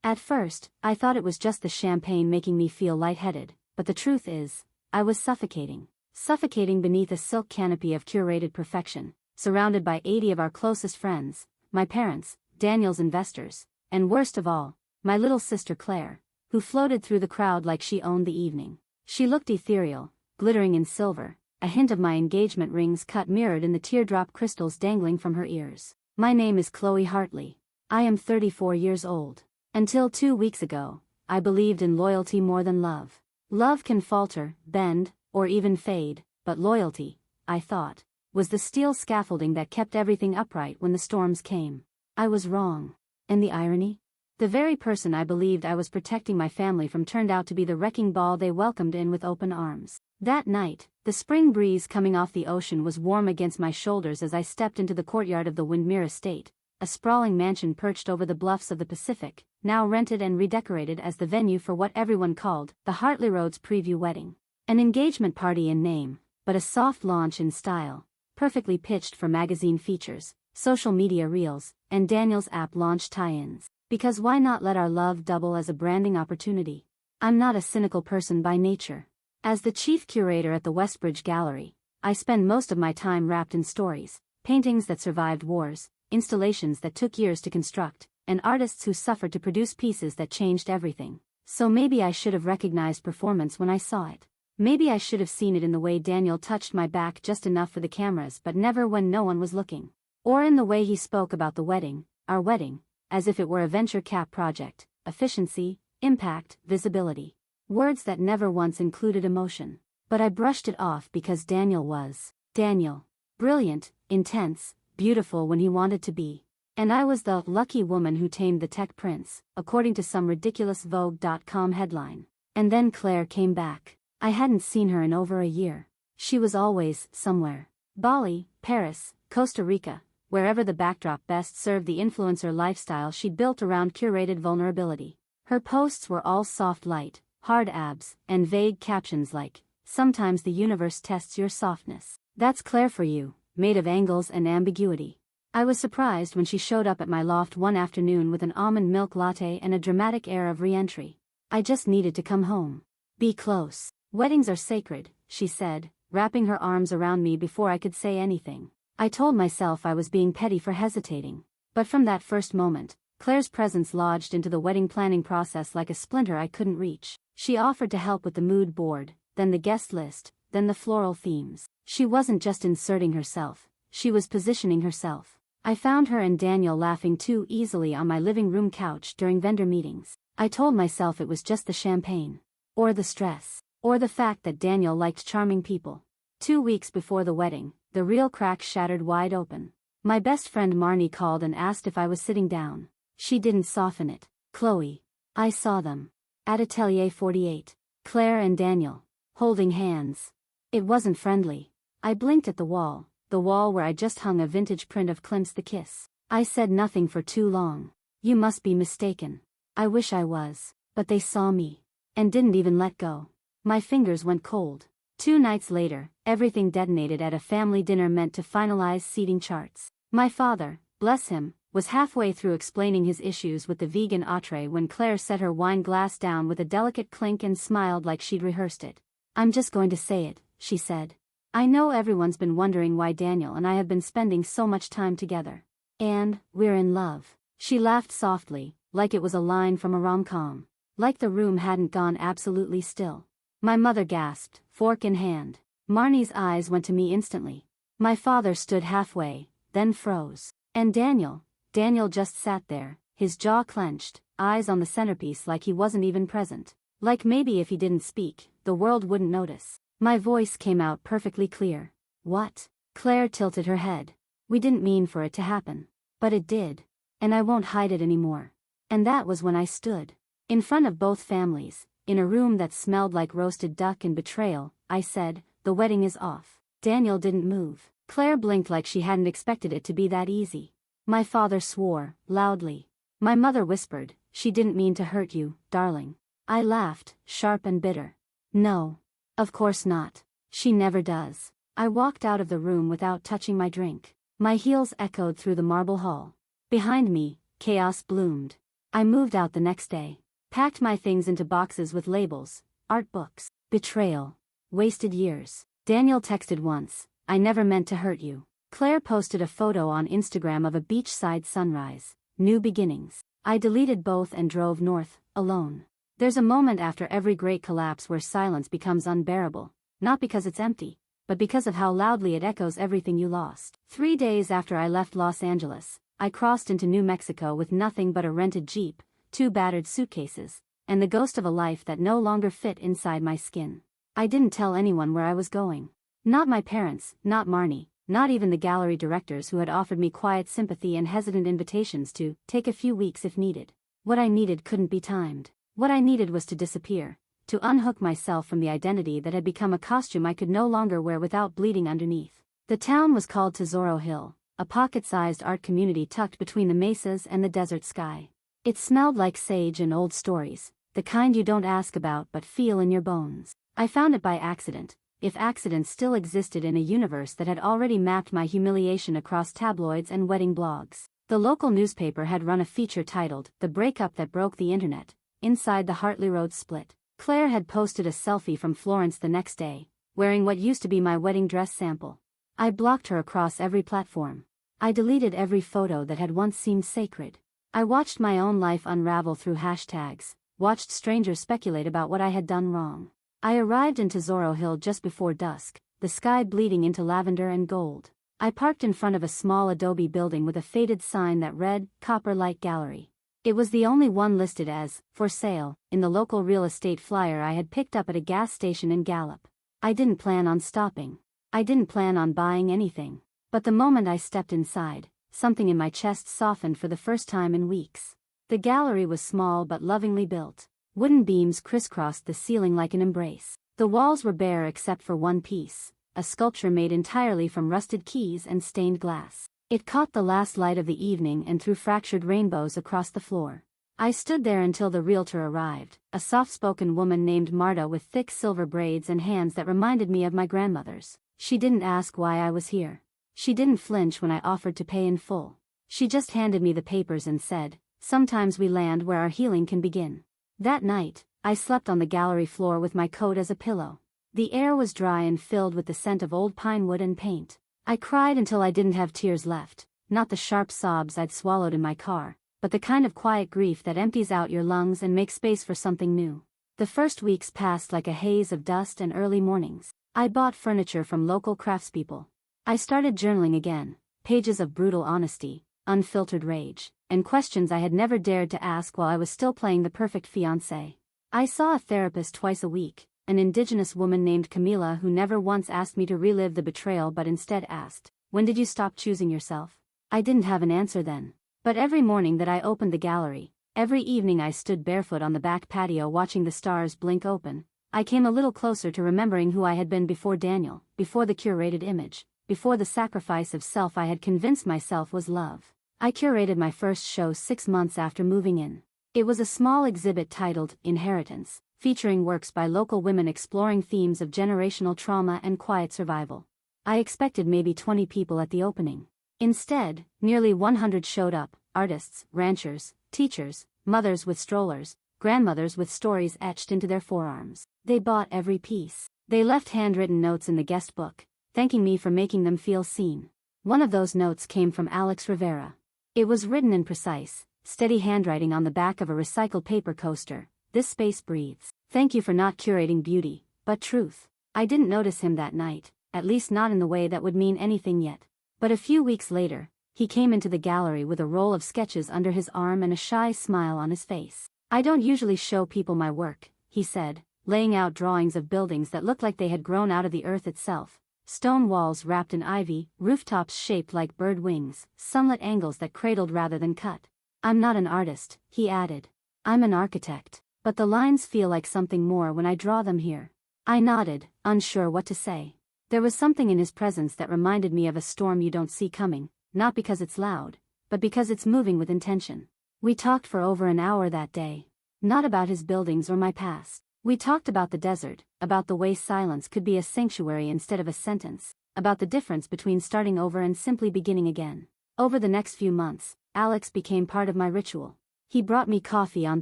At first, I thought it was just the champagne making me feel lightheaded, but the truth is, I was suffocating. Suffocating beneath a silk canopy of curated perfection, surrounded by 80 of our closest friends, my parents, Daniel's investors, and worst of all, my little sister Claire, who floated through the crowd like she owned the evening. She looked ethereal, glittering in silver, a hint of my engagement rings cut mirrored in the teardrop crystals dangling from her ears. My name is Chloe Hartley. I am 34 years old. Until 2 weeks ago, I believed in loyalty more than love. Love can falter, bend, or even fade, but loyalty, I thought, was the steel scaffolding that kept everything upright when the storms came. I was wrong. And the irony? The very person I believed I was protecting my family from turned out to be the wrecking ball they welcomed in with open arms. That night, the spring breeze coming off the ocean was warm against my shoulders as I stepped into the courtyard of the Windmere Estate, a sprawling mansion perched over the bluffs of the Pacific, now rented and redecorated as the venue for what everyone called the Hartley Roads preview wedding. An engagement party in name, but a soft launch in style, perfectly pitched for magazine features, social media reels, and Daniel's app launch tie-ins. Because why not let our love double as a branding opportunity? I'm not a cynical person by nature. As the chief curator at the Westbridge Gallery, I spend most of my time wrapped in stories, paintings that survived wars, installations that took years to construct, and artists who suffered to produce pieces that changed everything. So maybe I should have recognized performance when I saw it. Maybe I should have seen it in the way Daniel touched my back just enough for the cameras but never when no one was looking. Or in the way he spoke about the wedding, our wedding, as if it were a venture cap project, efficiency, impact, visibility. Words that never once included emotion. But I brushed it off because Daniel was Daniel. Brilliant, intense, beautiful when he wanted to be. And I was the lucky woman who tamed the tech prince, according to some ridiculous Vogue.com headline. And then Claire came back. I hadn't seen her in over a year. She was always somewhere. Bali, Paris, Costa Rica, wherever the backdrop best served the influencer lifestyle she'd built around curated vulnerability. Her posts were all soft light, hard abs, and vague captions like, "Sometimes the universe tests your softness. That's Claire for you," made of angles and ambiguity. I was surprised when she showed up at my loft one afternoon with an almond milk latte and a dramatic air of re-entry. I just needed to come home. Be close. Weddings are sacred, she said, wrapping her arms around me before I could say anything. I told myself I was being petty for hesitating. But from that first moment, Claire's presence lodged into the wedding planning process like a splinter I couldn't reach. She offered to help with the mood board, then the guest list, then the floral themes. She wasn't just inserting herself, she was positioning herself. I found her and Daniel laughing too easily on my living room couch during vendor meetings. I told myself it was just the champagne. Or the stress. Or the fact that Daniel liked charming people. 2 weeks before the wedding, the real crack shattered wide open. My best friend Marnie called and asked if I was sitting down. She didn't soften it. "Chloe." I saw them. At Atelier 48. Claire and Daniel. Holding hands. It wasn't friendly. I blinked at the wall where I just hung a vintage print of Klimt's The Kiss. I said nothing for too long. You must be mistaken. I wish I was. But they saw me. And didn't even let go. My fingers went cold. 2 nights later, everything detonated at a family dinner meant to finalize seating charts. My father, bless him, was halfway through explaining his issues with the vegan entree when Claire set her wine glass down with a delicate clink and smiled like she'd rehearsed it. "I'm just going to say it," she said. "I know everyone's been wondering why Daniel and I have been spending so much time together. And, we're in love." She laughed softly, like it was a line from a rom-com. Like the room hadn't gone absolutely still. My mother gasped, fork in hand. Marnie's eyes went to me instantly. My father stood halfway, then froze. And Daniel just sat there, his jaw clenched, eyes on the centerpiece like he wasn't even present. Like maybe if he didn't speak, the world wouldn't notice. My voice came out perfectly clear. "What?" Claire tilted her head. "We didn't mean for it to happen. But it did. And I won't hide it anymore." And that was when I stood. In front of both families, in a room that smelled like roasted duck and betrayal, I said, "The wedding is off." Daniel didn't move. Claire blinked like she hadn't expected it to be that easy. My father swore, loudly. My mother whispered, "She didn't mean to hurt you, darling." I laughed, sharp and bitter. "No. Of course not. She never does." I walked out of the room without touching my drink. My heels echoed through the marble hall. Behind me, chaos bloomed. I moved out the next day. Packed my things into boxes with labels, art books, betrayal, wasted years. Daniel texted once, I never meant to hurt you. Claire posted a photo on Instagram of a beachside sunrise, new beginnings. I deleted both and drove north, alone. There's a moment after every great collapse where silence becomes unbearable, not because it's empty, but because of how loudly it echoes everything you lost. 3 days after I left Los Angeles, I crossed into New Mexico with nothing but a rented Jeep, 2 battered suitcases, and the ghost of a life that no longer fit inside my skin. I didn't tell anyone where I was going. Not my parents, not Marnie, not even the gallery directors who had offered me quiet sympathy and hesitant invitations to take a few weeks if needed. What I needed couldn't be timed. What I needed was to disappear, to unhook myself from the identity that had become a costume I could no longer wear without bleeding underneath. The town was called Tesoro Hill, a pocket-sized art community tucked between the mesas and the desert sky. It smelled like sage and old stories, the kind you don't ask about but feel in your bones. I found it by accident, if accidents still existed in a universe that had already mapped my humiliation across tabloids and wedding blogs. The local newspaper had run a feature titled, The Breakup That Broke the Internet, inside the Hartley Road split. Claire had posted a selfie from Florence the next day, wearing what used to be my wedding dress sample. I blocked her across every platform. I deleted every photo that had once seemed sacred. I watched my own life unravel through hashtags, watched strangers speculate about what I had done wrong. I arrived in Tesoro Hill just before dusk, the sky bleeding into lavender and gold. I parked in front of a small adobe building with a faded sign that read, Copper Light Gallery. It was the only one listed as, for sale, in the local real estate flyer I had picked up at a gas station in Gallup. I didn't plan on stopping. I didn't plan on buying anything. But the moment I stepped inside, something in my chest softened for the first time in weeks. The gallery was small but lovingly built. Wooden beams crisscrossed the ceiling like an embrace. The walls were bare except for one piece, a sculpture made entirely from rusted keys and stained glass. It caught the last light of the evening and threw fractured rainbows across the floor. I stood there until the realtor arrived, a soft-spoken woman named Marta with thick silver braids and hands that reminded me of my grandmother's. She didn't ask why I was here. She didn't flinch when I offered to pay in full. She just handed me the papers and said, sometimes we land where our healing can begin. That night, I slept on the gallery floor with my coat as a pillow. The air was dry and filled with the scent of old pine wood and paint. I cried until I didn't have tears left, not the sharp sobs I'd swallowed in my car, but the kind of quiet grief that empties out your lungs and makes space for something new. The first weeks passed like a haze of dust and early mornings. I bought furniture from local craftspeople. I started journaling again, pages of brutal honesty, unfiltered rage, and questions I had never dared to ask while I was still playing the perfect fiancé. I saw a therapist twice a week, an indigenous woman named Camila who never once asked me to relive the betrayal but instead asked, when did you stop choosing yourself? I didn't have an answer then. But every morning that I opened the gallery, every evening I stood barefoot on the back patio watching the stars blink open, I came a little closer to remembering who I had been before Daniel, before the curated image, before the sacrifice of self I had convinced myself was love. I curated my first show 6 months after moving in. It was a small exhibit titled Inheritance, featuring works by local women exploring themes of generational trauma and quiet survival. I expected maybe 20 people at the opening. Instead, nearly 100 showed up, artists, ranchers, teachers, mothers with strollers, grandmothers with stories etched into their forearms. They bought every piece. They left handwritten notes in the guest book, thanking me for making them feel seen. One of those notes came from Alex Rivera. It was written in precise, steady handwriting on the back of a recycled paper coaster. This space breathes. Thank you for not curating beauty, but truth. I didn't notice him that night, at least not in the way that would mean anything yet. But a few weeks later, he came into the gallery with a roll of sketches under his arm and a shy smile on his face. I don't usually show people my work, he said, laying out drawings of buildings that looked like they had grown out of the earth itself. Stone walls wrapped in ivy, rooftops shaped like bird wings, sunlit angles that cradled rather than cut. I'm not an artist, he added. I'm an architect. But the lines feel like something more when I draw them here. I nodded, unsure what to say. There was something in his presence that reminded me of a storm you don't see coming, not because it's loud, but because it's moving with intention. We talked for over an hour that day. Not about his buildings or my past. We talked about the desert, about the way silence could be a sanctuary instead of a sentence, about the difference between starting over and simply beginning again. Over the next few months, Alex became part of my ritual. He brought me coffee on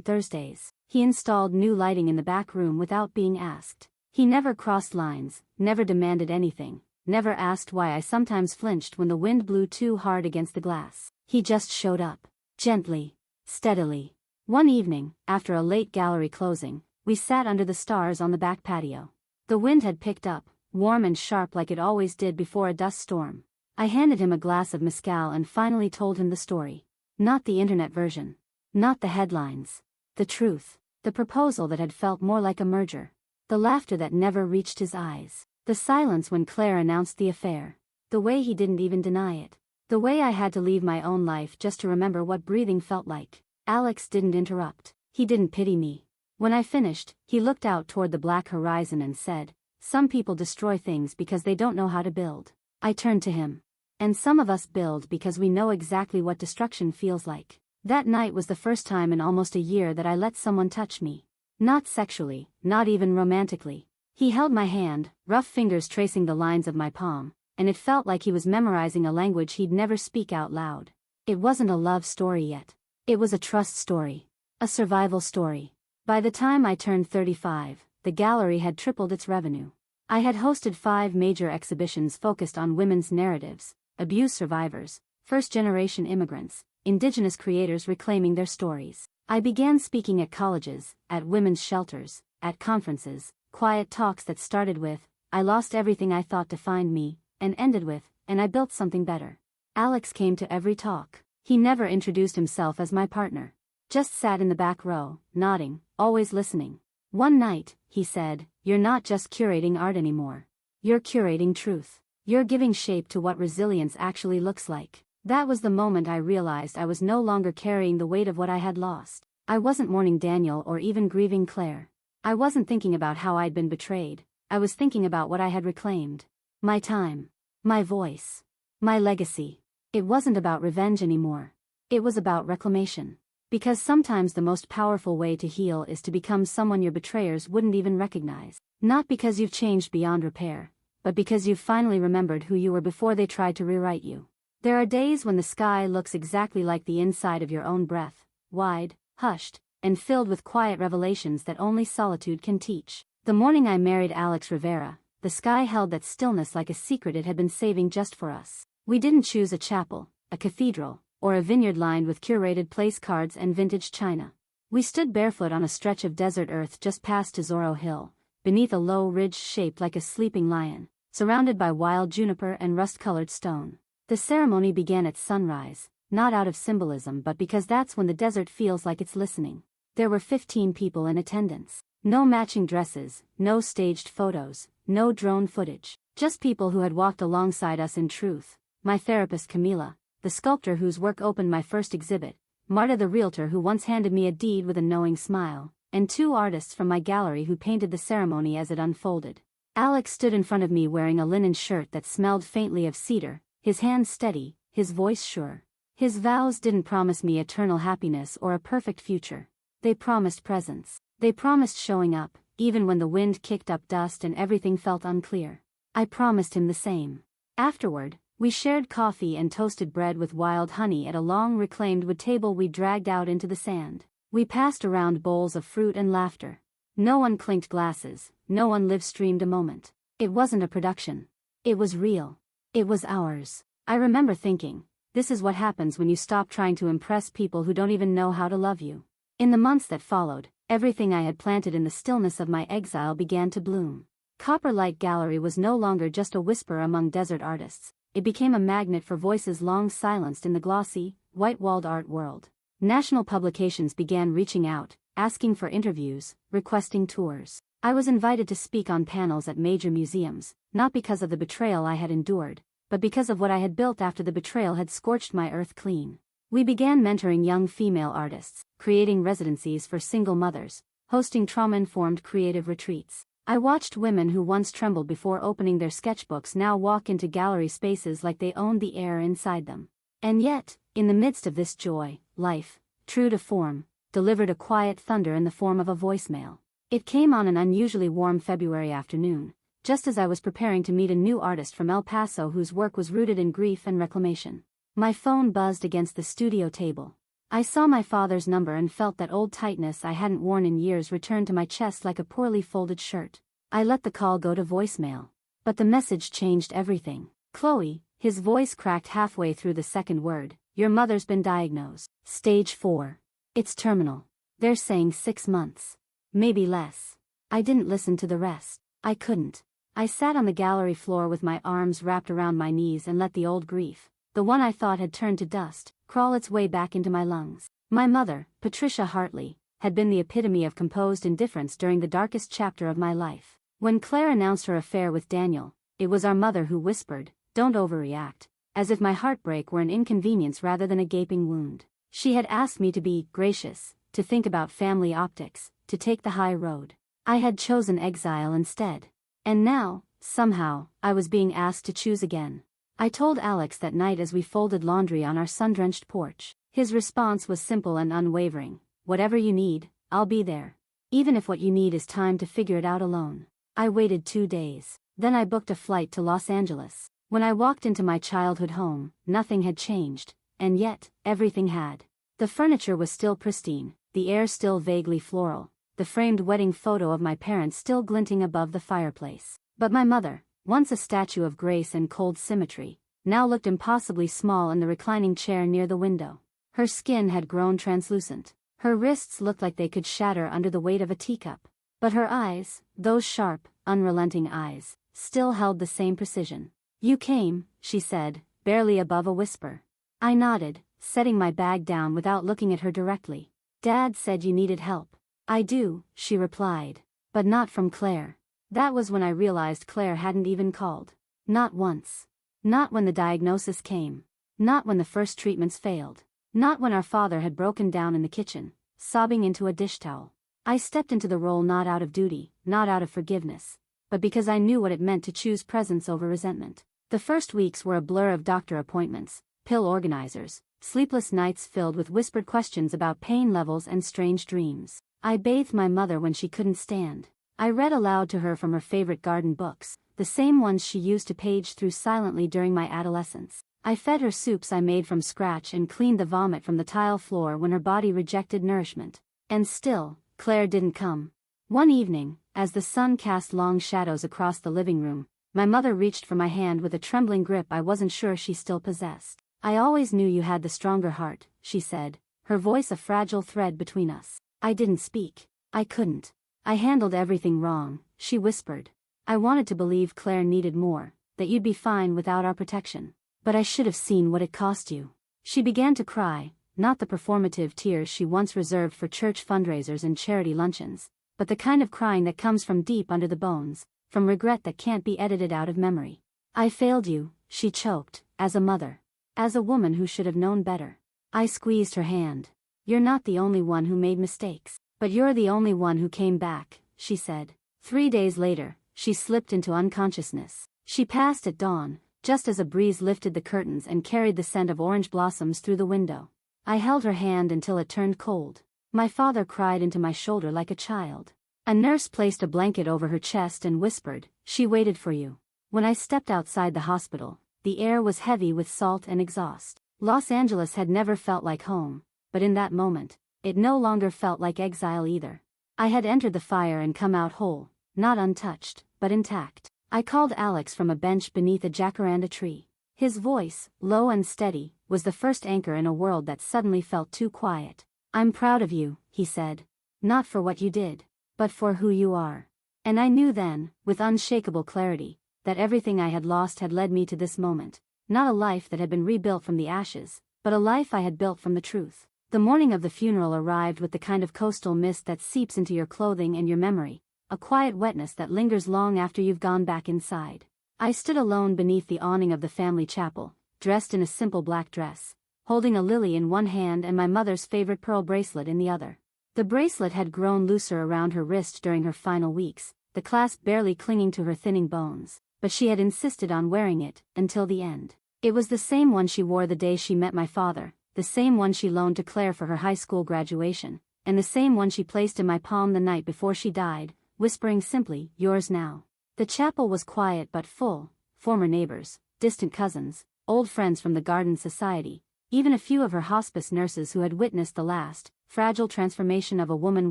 Thursdays. He installed new lighting in the back room without being asked. He never crossed lines, never demanded anything, never asked why I sometimes flinched when the wind blew too hard against the glass. He just showed up. Gently. Steadily. One evening, after a late gallery closing, we sat under the stars on the back patio. The wind had picked up, warm and sharp like it always did before a dust storm. I handed him a glass of mezcal and finally told him the story. Not the internet version. Not the headlines. The truth. The proposal that had felt more like a merger. The laughter that never reached his eyes. The silence when Claire announced the affair. The way he didn't even deny it. The way I had to leave my own life just to remember what breathing felt like. Alex didn't interrupt. He didn't pity me. When I finished, he looked out toward the black horizon and said, "Some people destroy things because they don't know how to build." I turned to him. "And some of us build because we know exactly what destruction feels like." That night was the first time in almost a year that I let someone touch me. Not sexually, not even romantically. He held my hand, rough fingers tracing the lines of my palm, and it felt like he was memorizing a language he'd never speak out loud. It wasn't a love story yet. It was a trust story. A survival story. By the time I turned 35, the gallery had tripled its revenue. I had hosted 5 major exhibitions focused on women's narratives, abuse survivors, first-generation immigrants, Indigenous creators reclaiming their stories. I began speaking at colleges, at women's shelters, at conferences, quiet talks that started with, "I lost everything I thought defined me," and ended with, "And I built something better." Alex came to every talk. He never introduced himself as my partner. Just sat in the back row, nodding, always listening. One night, he said, "You're not just curating art anymore. You're curating truth. You're giving shape to what resilience actually looks like." That was the moment I realized I was no longer carrying the weight of what I had lost. I wasn't mourning Daniel or even grieving Claire. I wasn't thinking about how I'd been betrayed. I was thinking about what I had reclaimed. My time. My voice. My legacy. It wasn't about revenge anymore. It was about reclamation. Because sometimes the most powerful way to heal is to become someone your betrayers wouldn't even recognize. Not because you've changed beyond repair, but because you've finally remembered who you were before they tried to rewrite you. There are days when the sky looks exactly like the inside of your own breath, wide, hushed, and filled with quiet revelations that only solitude can teach. The morning I married Alex Rivera, the sky held that stillness like a secret it had been saving just for us. We didn't choose a chapel, a cathedral, or a vineyard lined with curated place cards and vintage china. We stood barefoot on a stretch of desert earth just past Tesoro Hill, beneath a low ridge shaped like a sleeping lion, surrounded by wild juniper and rust-colored stone. The ceremony began at sunrise, not out of symbolism but because that's when the desert feels like it's listening. There were 15 people in attendance. No matching dresses, no staged photos, no drone footage. Just people who had walked alongside us in truth. My therapist Camila, the sculptor whose work opened my first exhibit, Marta the realtor who once handed me a deed with a knowing smile, and 2 artists from my gallery who painted the ceremony as it unfolded. Alex stood in front of me wearing a linen shirt that smelled faintly of cedar, his hands steady, his voice sure. His vows didn't promise me eternal happiness or a perfect future. They promised presence. They promised showing up, even when the wind kicked up dust and everything felt unclear. I promised him the same. Afterward, we shared coffee and toasted bread with wild honey at a long reclaimed wood table we dragged out into the sand. We passed around bowls of fruit and laughter. No one clinked glasses, no one live-streamed a moment. It wasn't a production. It was real. It was ours. I remember thinking, this is what happens when you stop trying to impress people who don't even know how to love you. In the months that followed, everything I had planted in the stillness of my exile began to bloom. Copper Light Gallery was no longer just a whisper among desert artists. It became a magnet for voices long silenced in the glossy, white-walled art world. National publications began reaching out, asking for interviews, requesting tours. I was invited to speak on panels at major museums, not because of the betrayal I had endured, but because of what I had built after the betrayal had scorched my earth clean. We began mentoring young female artists, creating residencies for single mothers, hosting trauma-informed creative retreats. I watched women who once trembled before opening their sketchbooks now walk into gallery spaces like they owned the air inside them. And yet, in the midst of this joy, life, true to form, delivered a quiet thunder in the form of a voicemail. It came on an unusually warm February afternoon, just as I was preparing to meet a new artist from El Paso whose work was rooted in grief and reclamation. My phone buzzed against the studio table. I saw my father's number and felt that old tightness I hadn't worn in years return to my chest like a poorly folded shirt. I let the call go to voicemail. But the message changed everything. Chloe, his voice cracked halfway through the second word, your mother's been diagnosed. Stage 4. It's terminal. They're saying 6 months. Maybe less. I didn't listen to the rest. I couldn't. I sat on the gallery floor with my arms wrapped around my knees and let the old grief, the one I thought had turned to dust, crawl its way back into my lungs. My mother, Patricia Hartley, had been the epitome of composed indifference during the darkest chapter of my life. When Claire announced her affair with Daniel, it was our mother who whispered, "Don't overreact," as if my heartbreak were an inconvenience rather than a gaping wound. She had asked me to be gracious, to think about family optics, to take the high road. I had chosen exile instead. And now, somehow, I was being asked to choose again. I told Alex that night as we folded laundry on our sun-drenched porch. His response was simple and unwavering. Whatever you need, I'll be there. Even if what you need is time to figure it out alone. I waited 2 days. Then I booked a flight to Los Angeles. When I walked into my childhood home, nothing had changed, and yet, everything had. The furniture was still pristine, the air still vaguely floral, the framed wedding photo of my parents still glinting above the fireplace. But my mother, once a statue of grace and cold symmetry, now looked impossibly small in the reclining chair near the window. Her skin had grown translucent. Her wrists looked like they could shatter under the weight of a teacup. But her eyes, those sharp, unrelenting eyes, still held the same precision. You came, she said, barely above a whisper. I nodded, setting my bag down without looking at her directly. Dad said you needed help. I do, she replied. But not from Claire. That was when I realized Claire hadn't even called. Not once. Not when the diagnosis came. Not when the first treatments failed. Not when our father had broken down in the kitchen, sobbing into a dish towel. I stepped into the role not out of duty, not out of forgiveness, but because I knew what it meant to choose presence over resentment. The first weeks were a blur of doctor appointments, pill organizers, sleepless nights filled with whispered questions about pain levels and strange dreams. I bathed my mother when she couldn't stand. I read aloud to her from her favorite garden books, the same ones she used to page through silently during my adolescence. I fed her soups I made from scratch and cleaned the vomit from the tile floor when her body rejected nourishment. And still, Claire didn't come. One evening, as the sun cast long shadows across the living room, my mother reached for my hand with a trembling grip I wasn't sure she still possessed. I always knew you had the stronger heart, she said, her voice a fragile thread between us. I didn't speak. I couldn't. I handled everything wrong, she whispered. I wanted to believe Claire needed more, that you'd be fine without our protection. But I should have seen what it cost you. She began to cry, not the performative tears she once reserved for church fundraisers and charity luncheons, but the kind of crying that comes from deep under the bones, from regret that can't be edited out of memory. I failed you, she choked, as a mother. As a woman who should have known better. I squeezed her hand. You're not the only one who made mistakes, but you're the only one who came back, she said. 3 days later, she slipped into unconsciousness. She passed at dawn, just as a breeze lifted the curtains and carried the scent of orange blossoms through the window. I held her hand until it turned cold. My father cried into my shoulder like a child. A nurse placed a blanket over her chest and whispered, she waited for you. When I stepped outside the hospital, the air was heavy with salt and exhaust. Los Angeles had never felt like home, but in that moment, it no longer felt like exile either. I had entered the fire and come out whole, not untouched, but intact. I called Alex from a bench beneath a jacaranda tree. His voice, low and steady, was the first anchor in a world that suddenly felt too quiet. I'm proud of you, he said. Not for what you did, but for who you are. And I knew then, with unshakable clarity, that everything I had lost had led me to this moment. Not a life that had been rebuilt from the ashes, but a life I had built from the truth. The morning of the funeral arrived with the kind of coastal mist that seeps into your clothing and your memory. A quiet wetness that lingers long after you've gone back inside. I stood alone beneath the awning of the family chapel, dressed in a simple black dress, holding a lily in one hand and my mother's favorite pearl bracelet in the other. The bracelet had grown looser around her wrist during her final weeks, the clasp barely clinging to her thinning bones, but she had insisted on wearing it, until the end. It was the same one she wore the day she met my father, the same one she loaned to Claire for her high school graduation, and the same one she placed in my palm the night before she died, whispering simply, yours now. The chapel was quiet but full, former neighbors, distant cousins, old friends from the garden society, even a few of her hospice nurses who had witnessed the last, fragile transformation of a woman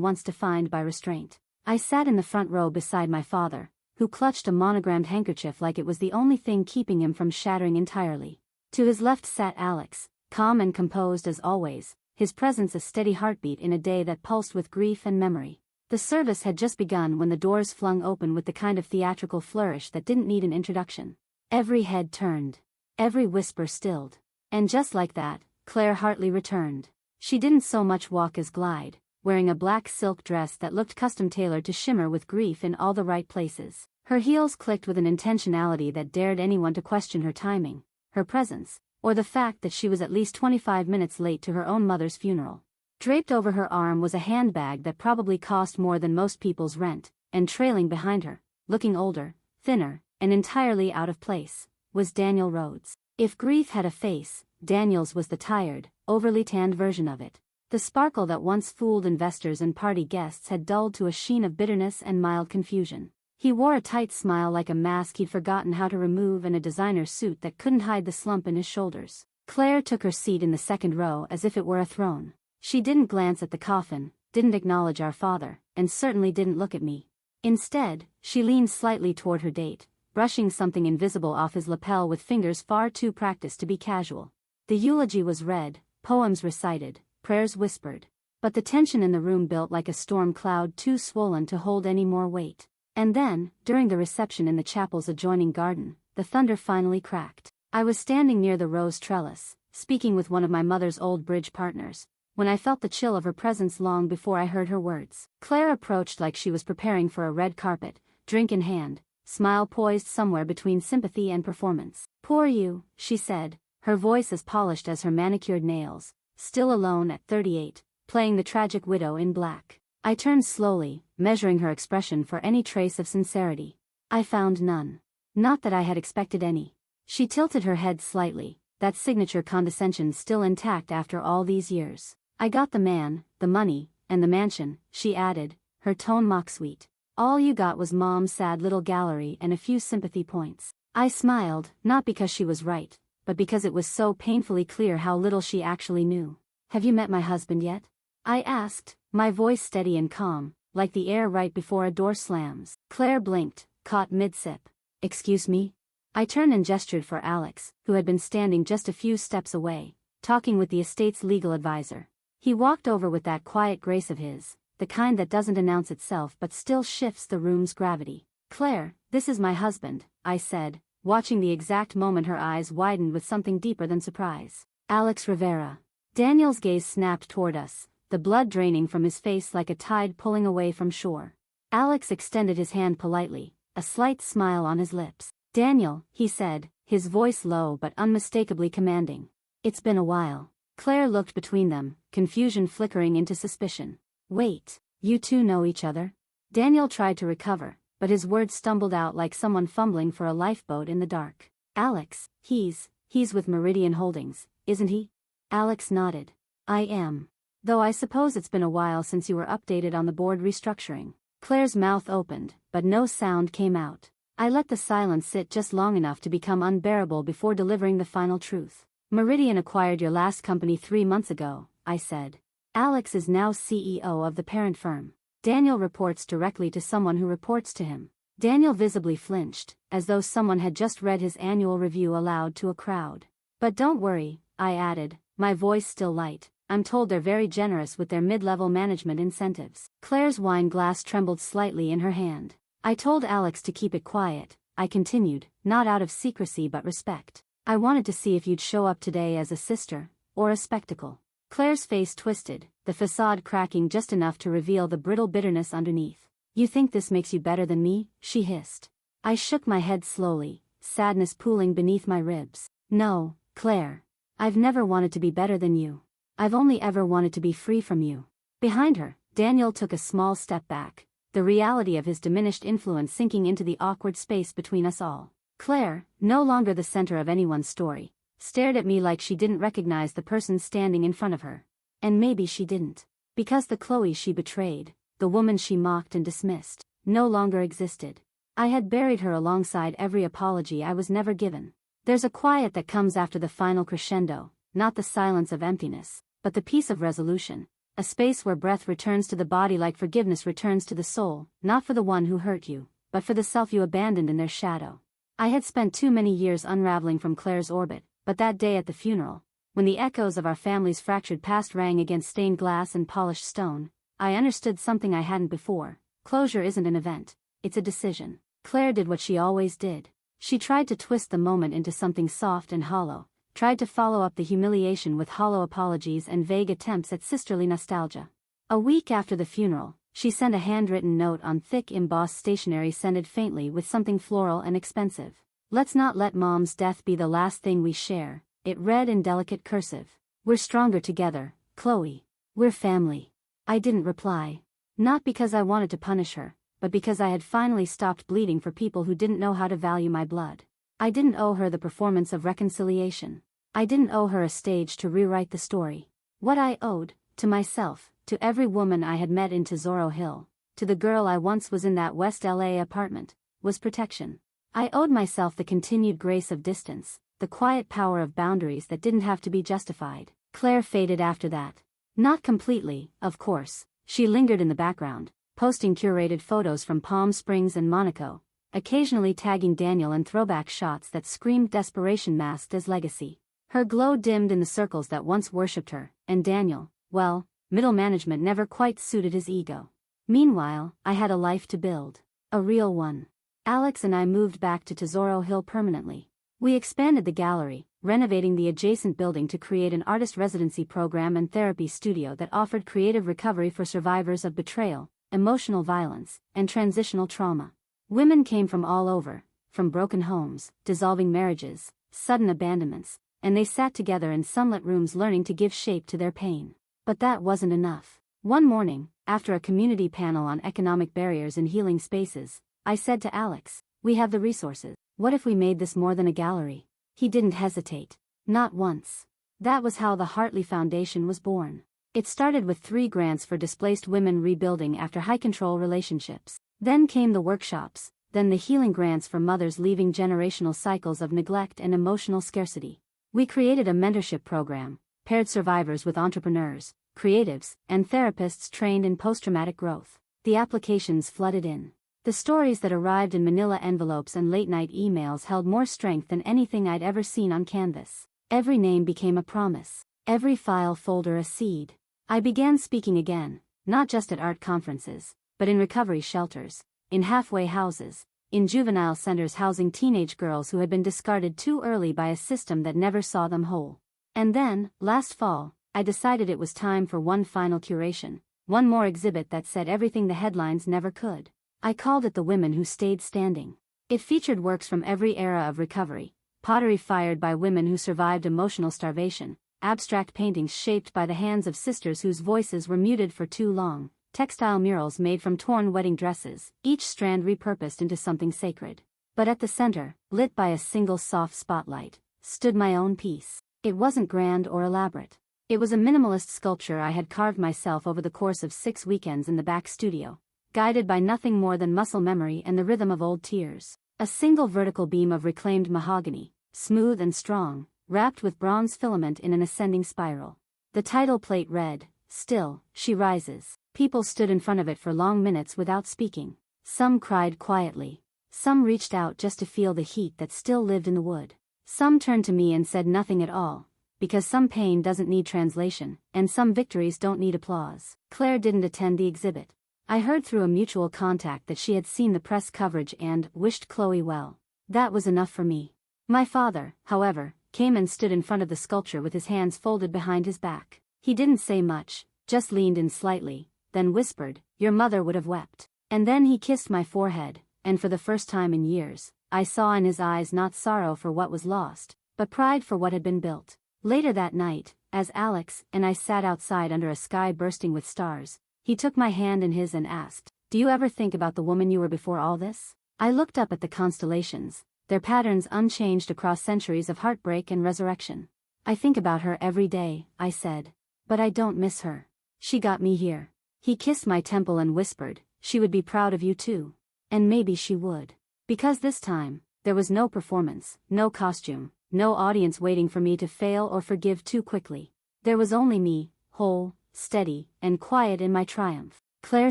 once defined by restraint. I sat in the front row beside my father, who clutched a monogrammed handkerchief like it was the only thing keeping him from shattering entirely. To his left sat Alex, calm and composed as always, his presence a steady heartbeat in a day that pulsed with grief and memory. The service had just begun when the doors flung open with the kind of theatrical flourish that didn't need an introduction. Every head turned. Every whisper stilled. And just like that, Claire Hartley returned. She didn't so much walk as glide, wearing a black silk dress that looked custom-tailored to shimmer with grief in all the right places. Her heels clicked with an intentionality that dared anyone to question her timing, her presence, or the fact that she was at least 25 minutes late to her own mother's funeral. Draped over her arm was a handbag that probably cost more than most people's rent, and trailing behind her, looking older, thinner, and entirely out of place, was Daniel Rhodes. If grief had a face, Daniel's was the tired, overly tanned version of it. The sparkle that once fooled investors and party guests had dulled to a sheen of bitterness and mild confusion. He wore a tight smile like a mask he'd forgotten how to remove and a designer suit that couldn't hide the slump in his shoulders. Claire took her seat in the second row as if it were a throne. She didn't glance at the coffin, didn't acknowledge our father, and certainly didn't look at me. Instead, she leaned slightly toward her date, brushing something invisible off his lapel with fingers far too practiced to be casual. The eulogy was read, poems recited, prayers whispered. But the tension in the room built like a storm cloud too swollen to hold any more weight. And then, during the reception in the chapel's adjoining garden, the thunder finally cracked. I was standing near the rose trellis, speaking with one of my mother's old bridge partners, when I felt the chill of her presence long before I heard her words. Claire approached like she was preparing for a red carpet, drink in hand, smile poised somewhere between sympathy and performance. "Poor you," she said, her voice as polished as her manicured nails, still alone at 38, playing the tragic widow in black. I turned slowly, measuring her expression for any trace of sincerity. I found none. Not that I had expected any. She tilted her head slightly, that signature condescension still intact after all these years. "I got the man, the money, and the mansion," she added, her tone mock-sweet. "All you got was Mom's sad little gallery and a few sympathy points." I smiled, not because she was right, but because it was so painfully clear how little she actually knew. "Have you met my husband yet?" I asked, my voice steady and calm, like the air right before a door slams. Claire blinked, caught mid-sip. "Excuse me?" I turned and gestured for Alex, who had been standing just a few steps away, talking with the estate's legal advisor. He walked over with that quiet grace of his, the kind that doesn't announce itself but still shifts the room's gravity. "Claire, this is my husband," I said, watching the exact moment her eyes widened with something deeper than surprise. "Alex Rivera." Daniel's gaze snapped toward us, the blood draining from his face like a tide pulling away from shore. Alex extended his hand politely, a slight smile on his lips. "Daniel," he said, his voice low but unmistakably commanding. "It's been a while." Claire looked between them, confusion flickering into suspicion. "Wait, you two know each other?" Daniel tried to recover, but his words stumbled out like someone fumbling for a lifeboat in the dark. "Alex, he's with Meridian Holdings, isn't he?" Alex nodded. "I am. Though I suppose it's been a while since you were updated on the board restructuring." Claire's mouth opened, but no sound came out. I let the silence sit just long enough to become unbearable before delivering the final truth. "Meridian acquired your last company 3 months ago," I said. "Alex is now CEO of the parent firm. Daniel reports directly to someone who reports to him." Daniel visibly flinched, as though someone had just read his annual review aloud to a crowd. "But don't worry," I added, my voice still light. "I'm told they're very generous with their mid-level management incentives." Claire's wine glass trembled slightly in her hand. "I told Alex to keep it quiet," I continued, not out of secrecy but respect. "I wanted to see if you'd show up today as a sister, or a spectacle." Claire's face twisted, the facade cracking just enough to reveal the brittle bitterness underneath. "You think this makes you better than me?" she hissed. I shook my head slowly, sadness pooling beneath my ribs. "No, Claire. I've never wanted to be better than you. I've only ever wanted to be free from you." Behind her, Daniel took a small step back, the reality of his diminished influence sinking into the awkward space between us all. Claire, no longer the center of anyone's story, stared at me like she didn't recognize the person standing in front of her. And maybe she didn't. Because the Chloe she betrayed, the woman she mocked and dismissed, no longer existed. I had buried her alongside every apology I was never given. There's a quiet that comes after the final crescendo, not the silence of emptiness, but the peace of resolution. A space where breath returns to the body like forgiveness returns to the soul, not for the one who hurt you, but for the self you abandoned in their shadow. I had spent too many years unraveling from Claire's orbit, but that day at the funeral, when the echoes of our family's fractured past rang against stained glass and polished stone, I understood something I hadn't before. Closure isn't an event, it's a decision. Claire did what she always did. She tried to twist the moment into something soft and hollow, tried to follow up the humiliation with hollow apologies and vague attempts at sisterly nostalgia. A week after the funeral, she sent a handwritten note on thick embossed stationery scented faintly with something floral and expensive. "Let's not let Mom's death be the last thing we share," it read in delicate cursive. "We're stronger together, Chloe. We're family." I didn't reply. Not because I wanted to punish her, but because I had finally stopped bleeding for people who didn't know how to value my blood. I didn't owe her the performance of reconciliation. I didn't owe her a stage to rewrite the story. What I owed, to myself, to every woman I had met in Tesoro Hill, to the girl I once was in that West LA apartment, was protection. I owed myself the continued grace of distance, the quiet power of boundaries that didn't have to be justified. Claire faded after that. Not completely, of course. She lingered in the background, posting curated photos from Palm Springs and Monaco, occasionally tagging Daniel in throwback shots that screamed desperation masked as legacy. Her glow dimmed in the circles that once worshipped her, and Daniel, well, middle management never quite suited his ego. Meanwhile, I had a life to build. A real one. Alex and I moved back to Tesoro Hill permanently. We expanded the gallery, renovating the adjacent building to create an artist residency program and therapy studio that offered creative recovery for survivors of betrayal, emotional violence, and transitional trauma. Women came from all over, from broken homes, dissolving marriages, sudden abandonments, and they sat together in sunlit rooms learning to give shape to their pain. But that wasn't enough. One morning, after a community panel on economic barriers in healing spaces, I said to Alex, "We have the resources. What if we made this more than a gallery?" He didn't hesitate. Not once. That was how the Hartley Foundation was born. It started with 3 grants for displaced women rebuilding after high-control relationships. Then came the workshops, then the healing grants for mothers leaving generational cycles of neglect and emotional scarcity. We created a mentorship program, paired survivors with entrepreneurs, creatives, and therapists trained in post-traumatic growth. The applications flooded in. The stories that arrived in manila envelopes and late-night emails held more strength than anything I'd ever seen on canvas. Every name became a promise. Every file folder a seed. I began speaking again, not just at art conferences, but in recovery shelters, in halfway houses, in juvenile centers housing teenage girls who had been discarded too early by a system that never saw them whole. And then, last fall, I decided it was time for one final curation, one more exhibit that said everything the headlines never could. I called it The Women Who Stayed Standing. It featured works from every era of recovery, pottery fired by women who survived emotional starvation, abstract paintings shaped by the hands of sisters whose voices were muted for too long, textile murals made from torn wedding dresses, each strand repurposed into something sacred. But at the center, lit by a single soft spotlight, stood my own piece. It wasn't grand or elaborate. It was a minimalist sculpture I had carved myself over the course of 6 weekends in the back studio, guided by nothing more than muscle memory and the rhythm of old tears. A single vertical beam of reclaimed mahogany, smooth and strong, wrapped with bronze filament in an ascending spiral. The title plate read, "Still, She Rises." People stood in front of it for long minutes without speaking. Some cried quietly. Some reached out just to feel the heat that still lived in the wood. Some turned to me and said nothing at all, because some pain doesn't need translation, and some victories don't need applause. Claire didn't attend the exhibit. I heard through a mutual contact that she had seen the press coverage and wished Chloe well. That was enough for me. My father, however, came and stood in front of the sculpture with his hands folded behind his back. He didn't say much, just leaned in slightly, then whispered, "Your mother would have wept." And then he kissed my forehead, and for the first time in years, I saw in his eyes not sorrow for what was lost, but pride for what had been built. Later that night, as Alex and I sat outside under a sky bursting with stars, he took my hand in his and asked, "Do you ever think about the woman you were before all this?" I looked up at the constellations, their patterns unchanged across centuries of heartbreak and resurrection. "I think about her every day," I said. "But I don't miss her. She got me here." He kissed my temple and whispered, "She would be proud of you too." And maybe she would. Because this time, there was no performance, no costume, No audience waiting for me to fail or forgive too quickly. There was only me, whole, steady, and quiet in my triumph. Claire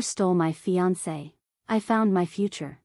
stole my fiancé. I found my future.